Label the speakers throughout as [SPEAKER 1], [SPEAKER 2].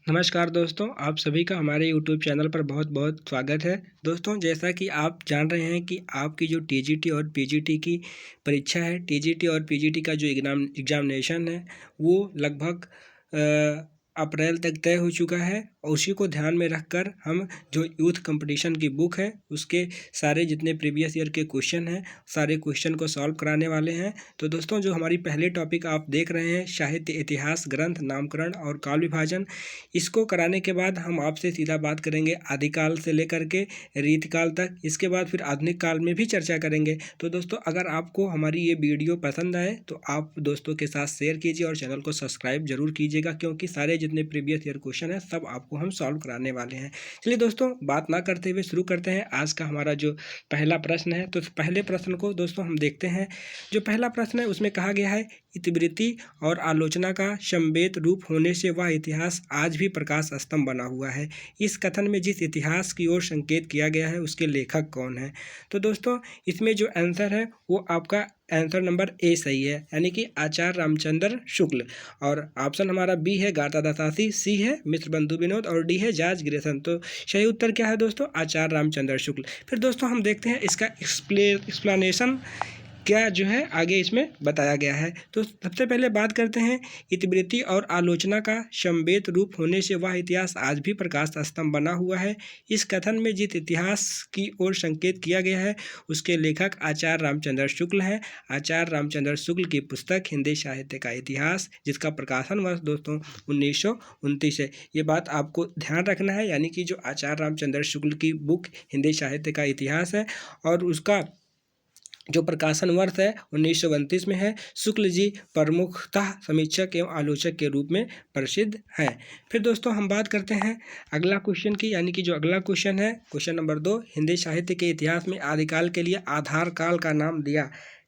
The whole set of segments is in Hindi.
[SPEAKER 1] नमस्कार दोस्तों, आप सभी का हमारे यूट्यूब चैनल पर बहुत बहुत स्वागत है। दोस्तों, जैसा कि आप जान रहे हैं कि आपकी जो टीजीटी और पीजीटी की परीक्षा है, टीजीटी और पीजीटी का जो एग्जामिनेशन है वो लगभग अप्रैल तक तय हो चुका है। और उसी को ध्यान में रखकर हम जो यूथ कंपटीशन की बुक है उसके सारे जितने प्रीवियस ईयर के क्वेश्चन हैं, सारे क्वेश्चन को सॉल्व कराने वाले हैं। तो दोस्तों, जो हमारी पहले टॉपिक आप देख रहे हैं, साहित्य इतिहास ग्रंथ नामकरण और काल विभाजन, इसको कराने के बाद हम आपसे सीधा बात करेंगे आदिकाल से लेकर के रीतिकाल तक। इसके बाद फिर आधुनिक काल में भी चर्चा करेंगे। तो दोस्तों, अगर आपको हमारी ये वीडियो पसंद आए तो आप दोस्तों के साथ शेयर कीजिए और चैनल को सब्सक्राइब जरूर कीजिएगा, क्योंकि सारे जितने प्रीवियस ईयर क्वेश्चन हैं सब आपको हम सॉल्व कराने वाले हैं। चलिए दोस्तों, बात ना करते हुए शुरू करते हैं आज का हमारा जो पहला प्रश्न है। तो पहले प्रश्न को दोस्तों हम देखते हैं। जो पहला प्रश्न है उसमें कहा गया है, इतिवृत्ति और आलोचना का समवेत रूप होने से वह इतिहास आज भी प्रकाश स्तंभ बना हुआ है। इस कथन में जिस इतिहास की ओर संकेत किया गया है उसके लेखक कौन है? तो दोस्तों, इसमें जो आंसर है वो आपका आंसर नंबर ए सही है, यानी कि आचार्य रामचंद्र शुक्ल। और ऑप्शन हमारा बी है गाथा दासासी, सी है मित्र बंधु विनोद और डी है जॉर्ज ग्रेसन। तो सही उत्तर क्या है दोस्तों? आचार्य रामचंद्र शुक्ल। फिर दोस्तों हम देखते हैं इसका एक्सप्लेनेशन क्या जो है आगे इसमें बताया गया है। तो सबसे पहले बात करते हैं, इतिवृत्ति और आलोचना का समवेत रूप होने से वह इतिहास आज भी प्रकाश स्तंभ बना हुआ है। इस कथन में जिस इतिहास की ओर संकेत किया गया है उसके लेखक आचार्य रामचंद्र शुक्ल हैं। आचार्य रामचंद्र शुक्ल की पुस्तक हिंदी साहित्य का इतिहास, जिसका प्रकाशन वर्ष दोस्तों 1929 है। ये बात आपको ध्यान रखना है, यानी कि जो आचार्य रामचंद्र शुक्ल की बुक हिंदी साहित्य का इतिहास है और उसका जो प्रकाशन वर्ष है 1932 में है। शुक्ल जी प्रमुखतः समीक्षक एवं आलोचक के रूप में प्रसिद्ध हैं। फिर दोस्तों हम बात करते हैं अगला क्वेश्चन की, यानी कि जो अगला क्वेश्चन है क्वेश्चन नंबर 2, हिंदी साहित्य के इतिहास में आदिकाल के लिए आधार काल का नाम दिया।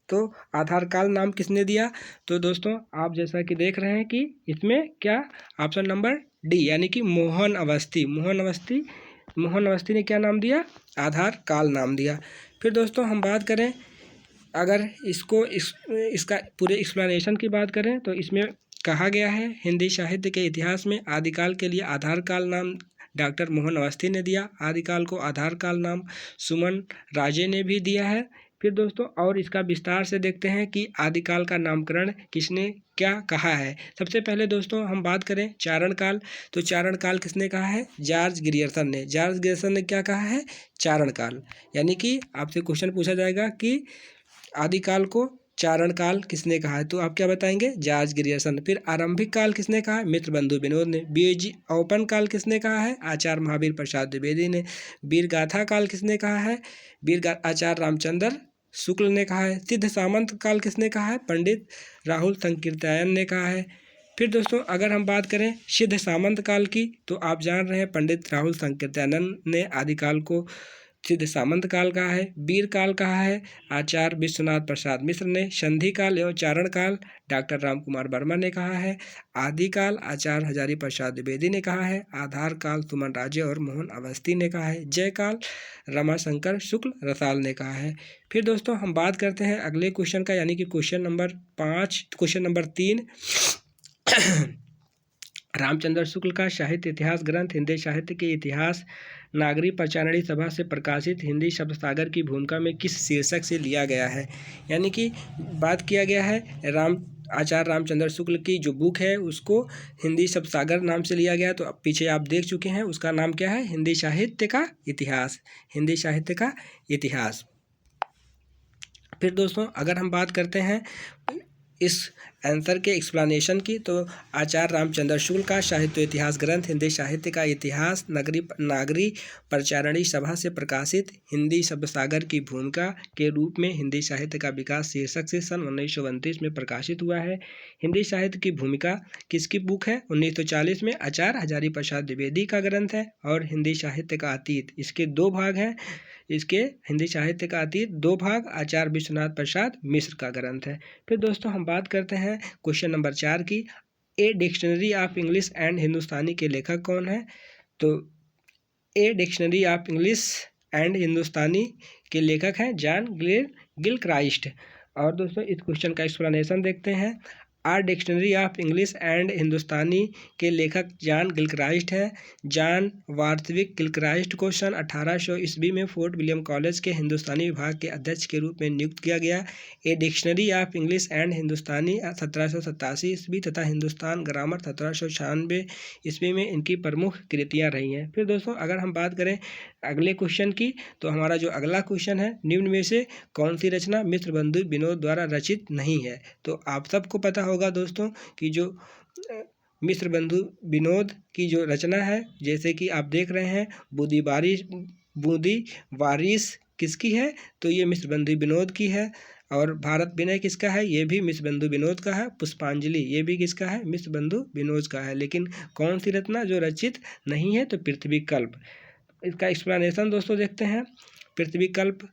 [SPEAKER 1] तो आधार काल नाम किसने दिया? तो दोस्तों आप जैसा कि देख रहे हैं कि इसमें क्या ऑप्शन नंबर डी, यानी कि मोहन अवस्थी। मोहन अवस्थी ने क्या नाम दिया? आधार काल नाम दिया। फिर दोस्तों हम बात करें, अगर इसका पूरे एक्सप्लेनेशन की बात करें तो इसमें कहा गया है, हिंदी साहित्य के इतिहास में आदिकाल के लिए आधार काल नाम डॉक्टर मोहन अवस्थी ने दिया। आदिकाल को आधार काल नाम सुमन राजे ने भी दिया है। फिर दोस्तों और इसका विस्तार से देखते हैं कि आदिकाल का नामकरण किसने क्या कहा है। सबसे पहले दोस्तों हम बात करें चारण काल, तो चारण काल किसने कहा है? जॉर्ज ग्रियर्सन ने। जॉर्ज ग्रियर्सन ने क्या कहा है? चारण काल। यानी कि आपसे क्वेश्चन पूछा जाएगा कि आदिकाल को चारण काल किसने कहा है, तो आप क्या बताएंगे? George Grierson. फिर आरंभिक काल किसने कहा है? मित्र बंधु विनोद ने। बीज औपन काल किसने कहा है? आचार्य महावीर प्रसाद द्विवेदी ने। वीर गाथा काल किसने कहा है? आचार्य रामचंद्र शुक्ल ने कहा है। सिद्ध सामंत काल किसने कहा है? पंडित राहुल संकीर्तन ने कहा है। फिर दोस्तों अगर हम बात करें सिद्ध सामंत काल की, तो आप जान रहे हैं पंडित राहुल संकीर्तन ने आदिकाल को सिद्ध सामंत काल कहा है। वीर काल कहा है आचार्य विश्वनाथ प्रसाद मिश्र ने। संधि काल एवं चारण काल डॉक्टर राम कुमार वर्मा ने कहा है। आदिकाल आचार्य हजारी प्रसाद द्विवेदी ने कहा है। आधार काल सुमन राजे और मोहन अवस्थी ने कहा है। जय काल रमाशंकर शुक्ल रसाल ने कहा है। फिर दोस्तों हम बात करते हैं अगले क्वेश्चन का, यानी कि क्वेश्चन नंबर 3 रामचंद्र शुक्ल का साहित्य इतिहास ग्रंथ हिंदी साहित्य के इतिहास नागरी प्रचारणी सभा से प्रकाशित हिंदी शब्द सागर की भूमिका में किस शीर्षक से लिया गया है? यानी कि बात किया गया है आचार्य रामचंद्र शुक्ल की जो बुक है उसको हिंदी शब्द सागर नाम से लिया गया। तो अब पीछे आप देख चुके हैं, उसका नाम क्या है? हिंदी साहित्य का इतिहास। हिंदी साहित्य का इतिहास। फिर दोस्तों अगर हम बात करते हैं इस आंसर के एक्सप्लेनेशन की, तो आचार्य रामचंद्र शुक्ल का साहित्य इतिहास ग्रंथ हिंदी साहित्य का इतिहास नागरी प्रचारणी सभा से प्रकाशित हिंदी शब्द सागर की भूमिका के रूप में हिंदी साहित्य का विकास शीर्षक से सन 1929 में प्रकाशित हुआ है। हिंदी साहित्य की भूमिका किसकी बुक है? 1940 में आचार्य हजारी प्रसाद द्विवेदी का ग्रंथ है। और हिंदी साहित्य का अतीत, इसके 2 भाग हैं। इसके हिंदी साहित्य का अतीत 2 भाग आचार्य विश्वनाथ प्रसाद मिश्र का ग्रंथ है। फिर दोस्तों हम बात करते हैं क्वेश्चन नंबर 4 की, a dictionary of English and Hindustani के लेखक कौन है? तो a dictionary of English and Hindustani के लेखक हैं जॉन गिलक्राइस्ट। और दोस्तों इस क्वेश्चन का एक्सप्लेनेशन देखते हैं। आर dictionary of English and Hindustani के लेखक जॉन गिलक्राइस्ट हैं। जॉन वार्थविक गिलक्राइस्ट को सन 1800 ईस्वी में फोर्ट विलियम कॉलेज के हिंदुस्तानी विभाग के अध्यक्ष के रूप में नियुक्त किया गया। A dictionary of English and Hindustani 1787 ईस्वी तथा हिंदुस्तान ग्रामर 1796 ईस्वी में इनकी प्रमुख कृतियाँ रही हैं। फिर दोस्तों अगर हम बात करें अगले क्वेश्चन की, तो हमारा जो अगला क्वेश्चन है, निम्न में से कौन सी रचना मित्र बंधु विनोद द्वारा रचित नहीं है। तो आप सबको पता होगा दोस्तों कि जो मित्र बंधु विनोद की जो रचना है, जैसे कि आप देख रहे हैं बूंदी बारिश किसकी है, तो ये मित्र बंधु विनोद की है। और भारत विनय किसका है, ये भी मित्र बंधु विनोद का है। पुष्पांजलि ये भी किसका है, मित्र बंधु विनोद का है। लेकिन कौन सी रचना जो रचित नहीं है, तो पृथ्वी कल्प। इसका एक्सप्लेनेशन दोस्तों देखते हैं। पृथ्वी कल्प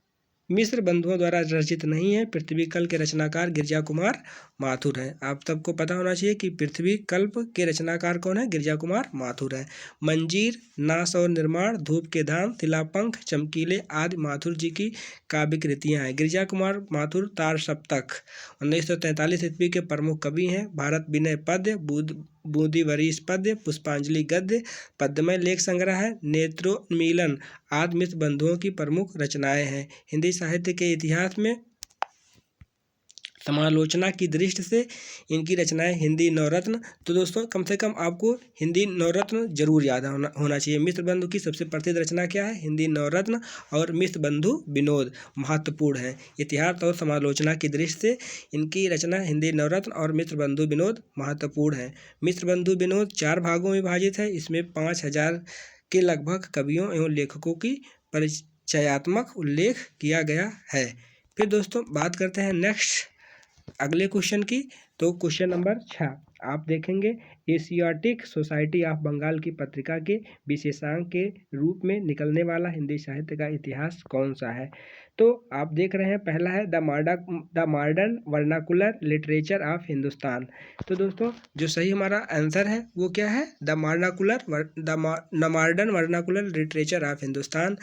[SPEAKER 1] मिस्र बंधुओं द्वारा रचित नहीं है। पृथ्वी कल्प के रचनाकार गिरजा कुमार माथुर हैं। आप सबको पता होना चाहिए कि पृथ्वी कल्प के रचनाकार कौन है, गिरजा कुमार माथुर हैं। मंजीर, नाश और निर्माण, धूप के धाम, तिलापंख, चमकीले आदि माथुर जी की काव्य कृतियाँ हैं। गिरजा कुमार माथुर तार सप्तक 1943 ईस्वी के प्रमुख कवि हैं। भारत विनय पद्य, बूंदी वरीश पद्य, पुष्पांजलि गद्य, पद्यमय लेख संग्रह है, नेत्रोन्मीलन आदि मित्र बंधुओं की प्रमुख रचनाएं हैं। हिंदी साहित्य के इतिहास में समालोचना की दृष्टि से इनकी रचनाएं हिंदी नवरत्न। तो दोस्तों कम से कम आपको हिंदी नवरत्न जरूर याद होना चाहिए। मित्र बंधु की सबसे प्रसिद्ध रचना क्या है, हिंदी नवरत्न, और मित्र बंधु विनोद महत्वपूर्ण है। इतिहास और समालोचना की दृष्टि से इनकी रचना हिंदी नवरत्न और मित्र बंधु विनोद महत्वपूर्ण है। मित्र बंधु विनोद 4 भागों में विभाजित है। इसमें 5000 के लगभग कवियों एवं लेखकों की परिचयात्मक उल्लेख किया गया है। फिर दोस्तों बात करते हैं नेक्स्ट अगले क्वेश्चन की। तो क्वेश्चन नंबर 6 आप देखेंगे, एशियाटिक सोसाइटी ऑफ बंगाल की पत्रिका के विशेषांक के रूप में निकलने वाला हिंदी साहित्य का इतिहास कौन सा है। तो आप देख रहे हैं, पहला है the modern vernacular literature of Hindustan. तो दोस्तों जो सही हमारा आंसर है वो क्या है, the modern vernacular literature of Hindustan.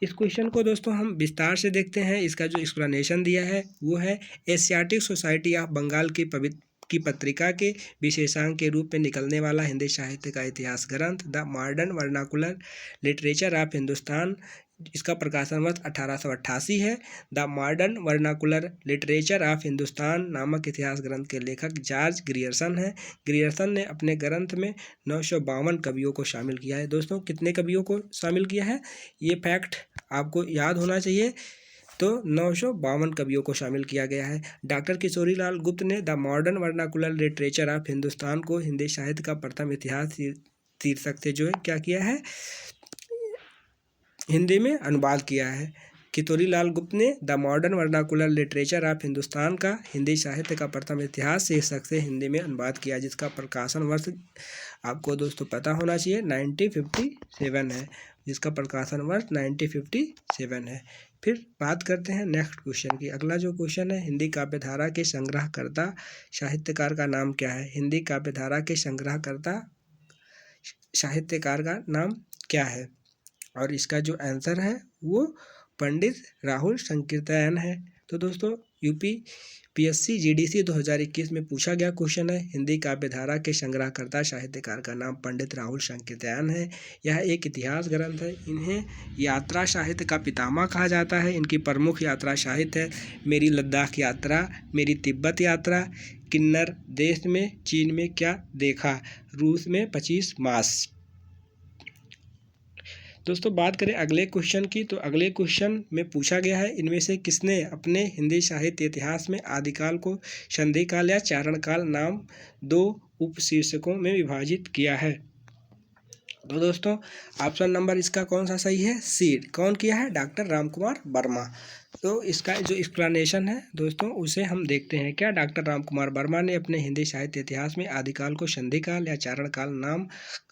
[SPEAKER 1] इस क्वेश्चन को दोस्तों हम विस्तार से देखते हैं। इसका जो एक्सप्लेनेशन दिया है वो है, एशियाटिक सोसाइटी ऑफ बंगाल की पत्रिका के विशेषांक के रूप में निकलने वाला हिंदी साहित्य का इतिहास ग्रंथ the modern vernacular literature of Hindustan, इसका प्रकाशन वर्ष 1888 है। The modern vernacular literature of Hindustan नामक इतिहास ग्रंथ के लेखक जॉर्ज ग्रियर्सन हैं। ग्रियर्सन ने अपने ग्रंथ में 952 कवियों को शामिल किया है। दोस्तों कितने कवियों को शामिल किया है, ये फैक्ट आपको याद होना चाहिए। तो 952 कवियों को शामिल किया गया है। डॉक्टर किशोरी लाल गुप्त ने the modern vernacular literature of Hindustan को हिंदी साहित्य का प्रथम इतिहास शीर्षक से जो है क्या किया है, हिंदी में अनुवाद किया है। किशोरी लाल गुप्त ने the modern vernacular literature of Hindustan का हिंदी साहित्य का प्रथम इतिहास शीर्षक से हिंदी में अनुवाद किया, जिसका प्रकाशन वर्ष आपको दोस्तों पता होना चाहिए 1957 है, जिसका प्रकाशन वर्ष 1957 है। फिर बात करते हैं नेक्स्ट क्वेश्चन की। अगला जो क्वेश्चन है, हिंदी काव्यधारा के संग्रहकर्ता साहित्यकार का नाम क्या है। हिंदी काव्यधारा के संग्रहकर्ता साहित्यकार का नाम क्या है, और इसका जो आंसर है वो पंडित राहुल संकीर्तन है। तो दोस्तों यूपीपीएससी जीडीसी 2021 में पूछा गया क्वेश्चन है, हिंदी काव्यधारा के संग्रहकर्ता साहित्यकार का नाम पंडित राहुल संकीर्तन है। यह एक इतिहास ग्रंथ है। इन्हें यात्रा साहित्य का पितामह कहा जाता है। इनकी प्रमुख यात्रा साहित्य है मेरी लद्दाख यात्रा, मेरी तिब्बत यात्रा, किन्नर देश में, चीन में क्या देखा, रूस में 25 मास। दोस्तों बात करें अगले क्वेश्चन की, तो अगले क्वेश्चन में पूछा गया है, इनमें से किसने अपने हिंदी साहित्य इतिहास में आदिकाल को संधिकाल या चारणकाल नाम 2 उपशीर्षकों में विभाजित किया है। तो दोस्तों ऑप्शन नंबर इसका कौन सा सही है, सी। कौन किया है, डॉक्टर रामकुमार वर्मा। तो इसका जो एक्सप्लेनेशन है दोस्तों उसे हम देखते हैं। क्या डॉक्टर रामकुमार वर्मा ने अपने हिंदी साहित्य इतिहास में आदिकाल को संधिकाल या चारणकाल नाम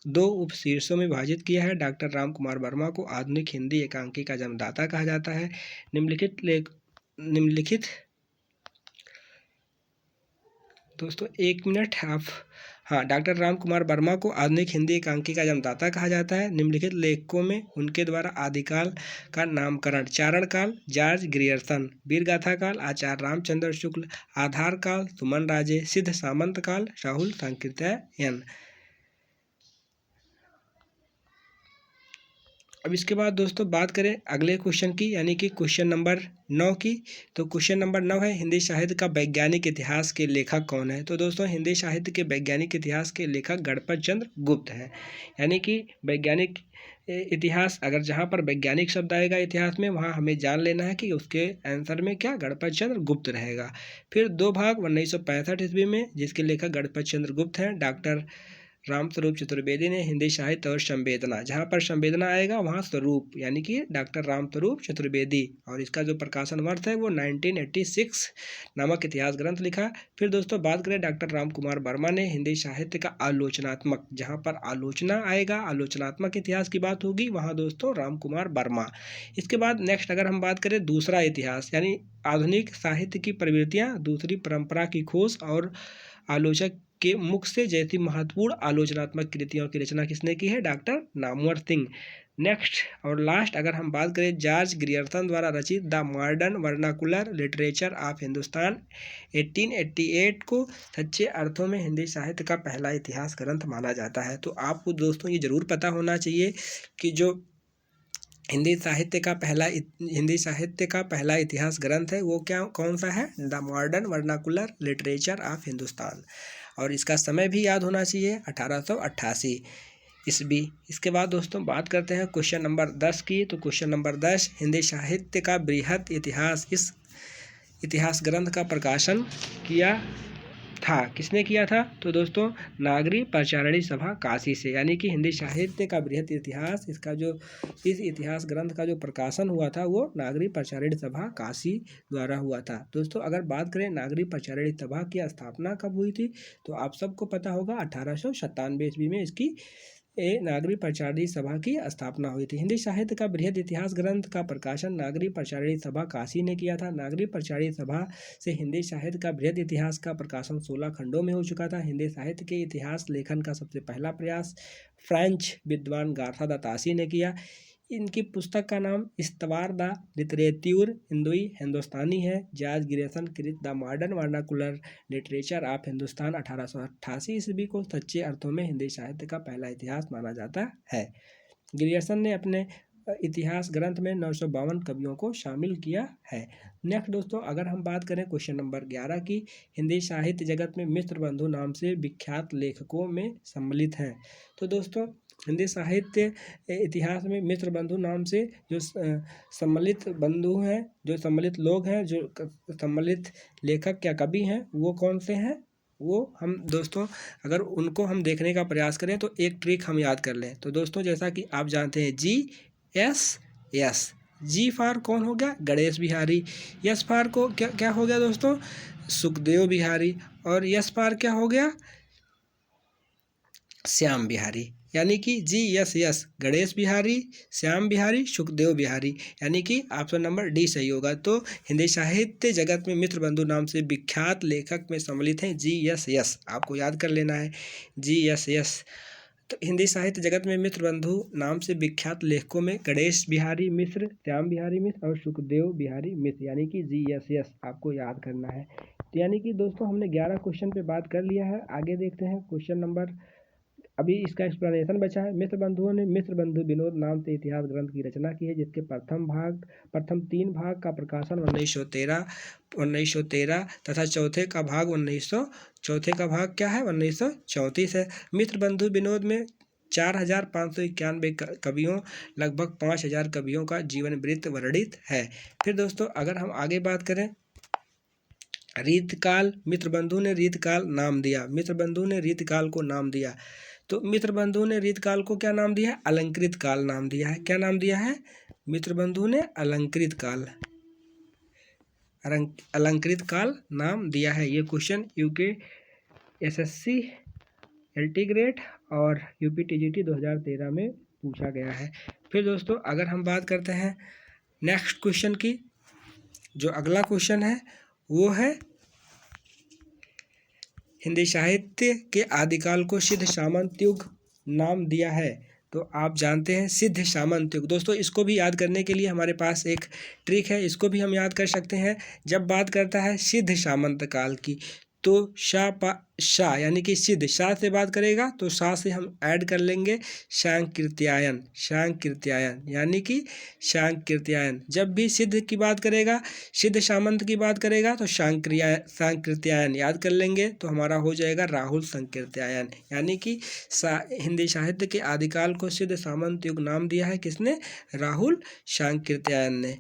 [SPEAKER 1] 2 उपशीर्षों में विभाजित किया है। डॉक्टर रामकुमार वर्मा को आधुनिक हिंदी एकांकी का जन्मदाता कहा जाता है। निम्नलिखित दोस्तों 1 मिनट हाँ, डॉक्टर राम कुमार वर्मा को आधुनिक हिंदी एकांकी का जन्मदाता कहा जाता है। निम्नलिखित लेखकों में उनके द्वारा आदिकाल का नामकरण: चारण काल जॉर्ज ग्रियर्सन, वीरगाथा काल आचार्य रामचंद्र शुक्ल, आधार काल सुमन राजे, सिद्ध सामंत काल राहुल सांकृत्यायन। अब इसके बाद दोस्तों बात करें अगले क्वेश्चन की, यानी कि क्वेश्चन नंबर 9 की। तो क्वेश्चन नंबर 9 है, हिंदी साहित्य का वैज्ञानिक इतिहास के लेखक कौन है? तो दोस्तों हिंदी साहित्य के वैज्ञानिक इतिहास के लेखक गणपत चंद्र गुप्त हैं। यानी कि वैज्ञानिक इतिहास, अगर जहाँ पर वैज्ञानिक शब्द आएगा इतिहास में, वहाँ हमें जान लेना है कि उसके आंसर में क्या गणपत चंद्र गुप्त रहेगा। फिर 2 भाग 1965 ईस्वी में, जिसके लेखक गणपत चंद्र गुप्त हैं। डॉक्टर रामस्वरूप चतुर्वेदी ने हिंदी साहित्य और संवेदना, जहाँ पर संवेदना आएगा वहाँ स्वरूप, यानी कि डॉक्टर रामस्वरूप चतुर्वेदी, और इसका जो प्रकाशन वर्ष है वो 1986 नामक इतिहास ग्रंथ लिखा। फिर दोस्तों बात करें डॉक्टर राम कुमार वर्मा ने हिंदी साहित्य का आलोचनात्मक, जहाँ पर आलोचना आएगा, आलोचनात्मक इतिहास की बात होगी, वहाँ दोस्तों राम कुमार वर्मा। इसके बाद नेक्स्ट अगर हम बात करें दूसरा इतिहास, यानी आधुनिक साहित्य की प्रवृत्तियाँ, दूसरी परंपरा की खोज और आलोचक के मुख से जैसी महत्वपूर्ण आलोचनात्मक कृतियों की रचना किसने की है? डॉक्टर नामवर सिंह। नेक्स्ट और लास्ट अगर हम बात करें जॉर्ज ग्रियर्सन द्वारा रचित the modern vernacular literature of Hindustan 1888 को सच्चे अर्थों में हिंदी साहित्य का पहला इतिहास ग्रंथ माना जाता है। तो आपको दोस्तों ये जरूर पता होना चाहिए कि जो हिंदी साहित्य का पहला इतिहास ग्रंथ है वो कौन सा है? The modern vernacular literature of Hindustan, और इसका समय भी याद होना चाहिए 1888 ईस्वी। इसके बाद दोस्तों बात करते हैं क्वेश्चन नंबर 10 की। तो क्वेश्चन नंबर 10, हिंदी साहित्य का बृहत इतिहास, इस इतिहास ग्रंथ का प्रकाशन किया था, किसने किया था? तो दोस्तों नागरी प्रचारणी सभा काशी से, यानी कि हिंदी साहित्य का बृहत इतिहास, इस इतिहास ग्रंथ का जो प्रकाशन हुआ था वो नागरी प्रचारणी सभा काशी द्वारा हुआ था। दोस्तों अगर बात करें नागरी प्रचारणी सभा की स्थापना कब हुई थी, तो आप सबको पता होगा 1897 ईस्वी में इसकी नागरी प्रचारणी सभा की स्थापना हुई थी। हिंदी साहित्य का बृहद इतिहास ग्रंथ का प्रकाशन नागरी प्रचारणी सभा काशी ने किया था। नागरी प्रचारणी सभा से हिंदी साहित्य का बृहद इतिहास का प्रकाशन 16 खंडों में हो चुका था। हिंदी साहित्य के इतिहास लेखन का सबसे पहला प्रयास फ्रेंच विद्वान गार्था द तासी ने किया। इनकी पुस्तक का नाम इस्तवार द लिटरेच्यूर हिंदुई हिंदुस्तानी है। जॉर्ज ग्रियर्सन कृत the modern vernacular literature of Hindustan 1888 ईस्वी को सच्चे अर्थों में हिंदी साहित्य का पहला इतिहास माना जाता है। ग्रियर्सन ने अपने इतिहास ग्रंथ में 952 कवियों को शामिल किया है। नेक्स्ट दोस्तों अगर हम बात करें क्वेश्चन नंबर 11 की, हिंदी साहित्य जगत में मित्र बंधु नाम से विख्यात लेखकों में सम्मिलित हैं। तो दोस्तों हिंदी साहित्य इतिहास में मित्र बंधु नाम से जो सम्मिलित बंधु हैं, जो सम्मिलित लोग हैं, जो सम्मिलित लेखक या कवि हैं, वो कौन से हैं? वो हम दोस्तों अगर उनको हम देखने का प्रयास करें तो एक ट्रिक हम याद कर लें। तो दोस्तों जैसा कि आप जानते हैं GSS, जी फॉर कौन हो गया? गणेश बिहारी। यस फॉर को क्या हो गया दोस्तों? सुखदेव बिहारी। और यस फॉर क्या हो गया? श्याम बिहारी। यानी कि GSS गणेश बिहारी, श्याम बिहारी, सुखदेव बिहारी, यानी कि ऑप्शन नंबर डी सही होगा। तो हिंदी साहित्य जगत में मित्र बंधु नाम से विख्यात लेखक में सम्मिलित हैं GSS, आपको याद कर लेना है GSS। तो हिंदी साहित्य जगत में मित्र बंधु नाम से विख्यात लेखकों में गणेश बिहारी मिश्र, श्याम बिहारी मिश्र और सुखदेव बिहारी मिश्र, यानी कि GSS आपको याद करना है। तो यानी कि दोस्तों हमने 11 क्वेश्चन पे बात कर लिया है। आगे देखते हैं क्वेश्चन नंबर, अभी इसका एक्सप्लेनेशन बचा है। मित्र बंधुओं ने मित्र बंधु विनोद नाम से इतिहास ग्रंथ की रचना की है, जिसके प्रथम 3 भाग का प्रकाशन 1913 तथा चौथे का भाग 1934 है। मित्र बंधु विनोद में 4591 कवियों, लगभग 5000 कवियों का जीवन वृत्त वर्णित है। फिर दोस्तों अगर हम आगे बात करें रीतकाल, मित्र बंधु ने रीतकाल नाम दिया, मित्र बंधु ने रीतकाल को नाम दिया। तो मित्र बंधु ने रीतकाल को क्या नाम दिया है? अलंकृत काल नाम दिया है। क्या नाम दिया है? मित्र बंधु ने अलंकृत काल नाम दिया है। ये question UK SSC LT grade और UPTGT 2013 में पूछा गया है। फिर दोस्तों अगर हम बात करते हैं नेक्स्ट क्वेश्चन की, जो अगला क्वेश्चन है वो है हिंदी साहित्य के आदिकाल को सिद्ध सामंत युग नाम दिया है? तो आप जानते हैं सिद्ध सामंत युग। दोस्तों इसको भी याद करने के लिए हमारे पास एक ट्रिक है, इसको भी हम याद कर सकते हैं। जब बात करता है सिद्ध सामंत काल की, तो शाह यानी कि सिद्ध शाह से बात करेगा तो शाह से हम ऐड कर लेंगे शांकृत्यायन, शांकृत्यायन यानी कि शांकृत्यायन। जब भी सिद्ध की बात करेगा, सिद्ध सामंत की बात करेगा तो शांकृत्यायन याद कर लेंगे, तो हमारा हो जाएगा राहुल संकृत्यायन। यानी कि हिंदी साहित्य के आदिकाल को सिद्ध सामंत युग नाम दिया है किसने? राहुल शांकृत्यायन ने।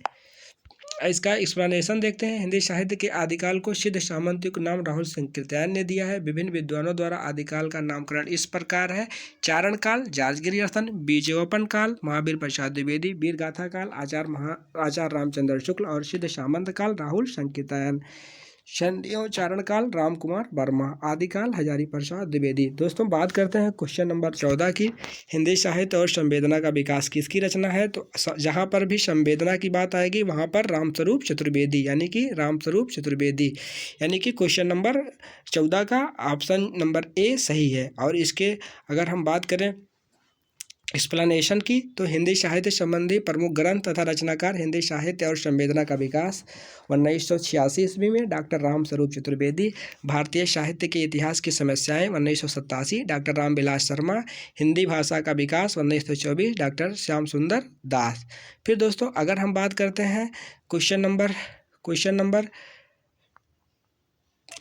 [SPEAKER 1] इसका एक्सप्लेनेशन देखते हैं। हिंदी साहित्य के आदिकाल को सिद्ध सामंत युग नाम राहुल संकृत्यायन ने दिया है। विभिन्न विद्वानों द्वारा आदिकाल का नामकरण इस प्रकार है: चारण काल, जाजगिरी अर्थन, बीजोपन काल, महावीर प्रसाद द्विवेदी, वीर गाथा काल, आचार्य रामचंद्र शुक्ल और सिद्ध सामंत काल राहुल संकृत्यायन। शंडियों चारण काल राम कुमार वर्मा, आदिकाल हजारी प्रसाद द्विवेदी। दोस्तों बात करते हैं क्वेश्चन नंबर 14 की। हिंदी साहित्य और संवेदना का विकास किसकी रचना है? तो जहाँ पर भी संवेदना की बात आएगी वहाँ पर रामस्वरूप चतुर्वेदी, यानी कि रामस्वरूप चतुर्वेदी, यानी कि क्वेश्चन नंबर 14 का ऑप्शन नंबर ए सही है। और इसके अगर हम बात करें एक्सप्लेनेशन की, तो हिंदी साहित्य संबंधी प्रमुख ग्रंथ तथा रचनाकार हिंदी साहित्य और संवेदना का विकास 1986 ईस्वी में डॉक्टर रामस्वरूप चतुर्वेदी, भारतीय साहित्य के इतिहास की समस्याएं 1987 डॉक्टर रामविलास शर्मा, हिंदी भाषा का विकास 1924 डॉक्टर श्याम सुंदर दास। फिर दोस्तों अगर हम बात करते हैं क्वेश्चन नंबर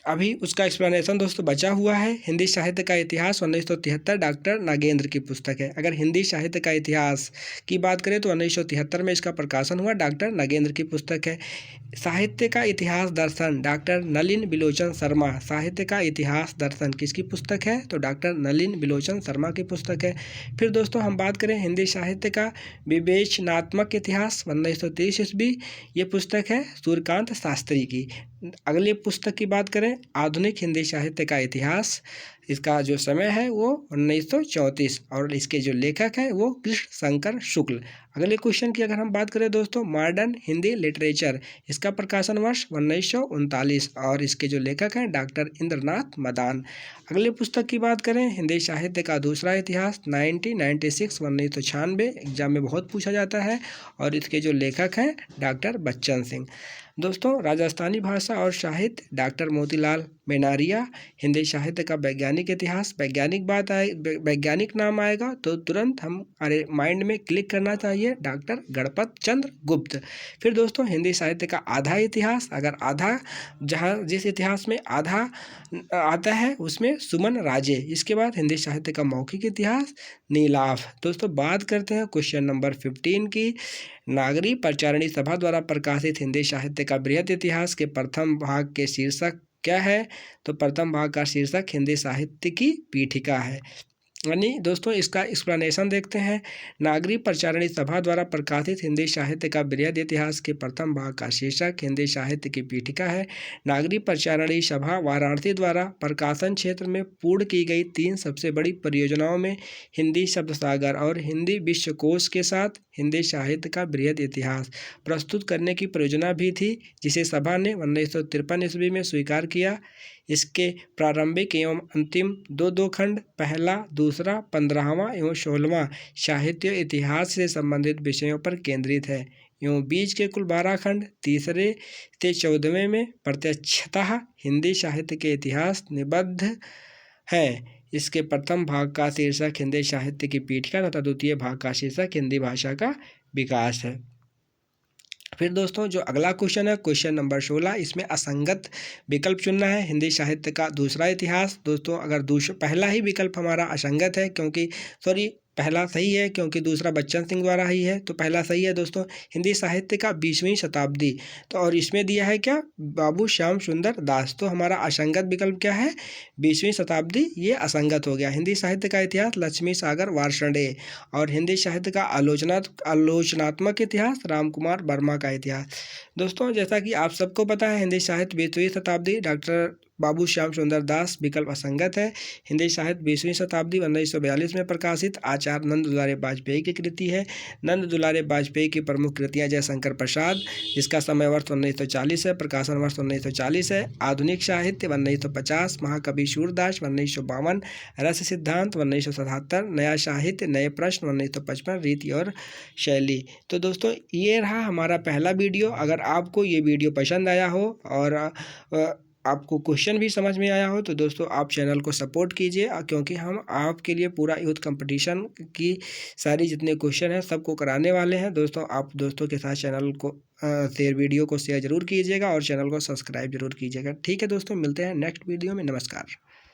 [SPEAKER 1] अभी उसका एक्सप्लेनेशन दोस्तों बचा हुआ है। हिंदी साहित्य का इतिहास 1973 डॉक्टर नागेंद्र की पुस्तक है। अगर हिंदी साहित्य का इतिहास की बात करें तो 1973 में इसका प्रकाशन हुआ, डॉक्टर नागेंद्र की पुस्तक है। साहित्य का इतिहास दर्शन डॉक्टर नलिन बिलोचन शर्मा, साहित्य का इतिहास दर्शन किसकी पुस्तक है? तो डॉक्टर नलिन बिलोचन शर्मा की पुस्तक है। फिर दोस्तों हम बात करें हिंदी साहित्य का विवेचनात्मक इतिहास 1930 ईस्वी, ये पुस्तक है सूर्यकांत शास्त्री की। अगले पुस्तक की बात करें आधुनिक हिंदी साहित्य का इतिहास, इसका जो समय है वो 1934 और इसके जो लेखक हैं वो कृष्ण शंकर शुक्ल। अगले क्वेश्चन की अगर हम बात करें दोस्तों मॉडर्न हिंदी लिटरेचर, इसका प्रकाशन वर्ष 1939 और इसके जो लेखक हैं डॉक्टर इंद्रनाथ मदान। अगले पुस्तक की बात करें हिंदी साहित्य का दूसरा इतिहास 1996 एग्जाम में बहुत पूछा जाता है और इसके जो लेखक हैं डॉक्टर बच्चन सिंह। दोस्तों राजस्थानी भाषा और साहित्य डॉक्टर मोतीलाल मेनारिया, हिंदी साहित्य का वैज्ञानिक इतिहास, वैज्ञानिक नाम आएगा तो तुरंत हमारे माइंड में क्लिक करना चाहिए डॉक्टर गणपत चंद्र गुप्त। फिर दोस्तों हिंदी साहित्य का आधा इतिहास, अगर आधा जिस इतिहास में आधा आता है उसमें सुमन राजे। इसके बाद हिंदी साहित्य का मौखिक इतिहास नीलाफ। दोस्तों बात करते हैं क्वेश्चन नंबर 15 की। नागरी प्रचारणी सभा द्वारा प्रकाशित हिंदी साहित्य का बृहद इतिहास के प्रथम भाग के शीर्षक क्या है? तो प्रथम भाग का शीर्षक हिंदी साहित्य की पीठिका है। यानी दोस्तों इसका एक्सप्लेनेशन देखते हैं। नागरी प्रचारणी सभा द्वारा प्रकाशित हिंदी साहित्य का बृहद इतिहास के प्रथम भाग का शीर्षक हिंदी साहित्य की पीठिका है। नागरी प्रचारणी सभा वाराणसी द्वारा प्रकाशन क्षेत्र में पूर्ण की गई 3 सबसे बड़ी परियोजनाओं में हिंदी शब्द सागर और हिंदी विश्वकोश के साथ हिंदी साहित्य का बृहद इतिहास प्रस्तुत करने की परियोजना भी थी, जिसे सभा ने 1953 ईस्वी में स्वीकार किया। इसके प्रारंभिक एवं अंतिम दो खंड, पहला, दूसरा, 15वां एवं 16वां साहित्य इतिहास से संबंधित विषयों पर केंद्रित है एवं बीच के कुल 12 खंड तीसरे से 14वें में प्रत्यक्षतः हिंदी साहित्य के इतिहास निबद्ध हैं। इसके प्रथम भाग का शीर्षक हिंदी साहित्य की पीठिका तथा द्वितीय भाग का शीर्षक हिंदी भाषा का विकास है। फिर दोस्तों जो अगला क्वेश्चन है क्वेश्चन नंबर 16, इसमें असंगत विकल्प चुनना है। हिंदी साहित्य का दूसरा इतिहास। दोस्तों अगर पहला ही विकल्प हमारा असंगत है पहला सही है क्योंकि दूसरा बच्चन सिंह द्वारा ही है, तो पहला सही है दोस्तों। हिंदी साहित्य का 20वीं शताब्दी, तो और इसमें दिया है क्या? बाबू श्याम सुंदर दास। तो हमारा असंगत विकल्प क्या है? 20वीं शताब्दी, ये असंगत हो गया। हिंदी साहित्य का इतिहास लक्ष्मी सागर वार्ष्णेय और हिंदी साहित्य का आलोचनात्मक इतिहास रामकुमार वर्मा का इतिहास। दोस्तों जैसा कि आप सबको पता है हिंदी साहित्य 20वीं शताब्दी डॉक्टर बाबू श्याम सुंदर दास, विकल्प असंगत है। हिंदी साहित्य 20वीं शताब्दी 1942 में प्रकाशित आचार्य नंद दुलारे वाजपेयी की कृति है। नंद दुलारे वाजपेयी की प्रमुख कृतियाँ जयशंकर प्रसाद, जिसका समय वर्ष 1940 है, प्रकाशन वर्ष 1940 है। आधुनिक साहित्य 1950, महाकवि सूरदास 1952, रस सिद्धांत 1977, नया साहित्य नए प्रश्न 1955, रीति और शैली। तो दोस्तों ये रहा हमारा पहला वीडियो। अगर आपको ये वीडियो पसंद आया हो और आपको क्वेश्चन भी समझ में आया हो तो दोस्तों आप चैनल को सपोर्ट कीजिए, क्योंकि हम आपके लिए पूरा यूथ कंपटीशन की सारी जितने क्वेश्चन हैं सबको कराने वाले हैं। दोस्तों आप दोस्तों के साथ चैनल को वीडियो को शेयर जरूर कीजिएगा और चैनल को सब्सक्राइब जरूर कीजिएगा। ठीक है दोस्तों, मिलते हैं नेक्स्ट वीडियो में। नमस्कार।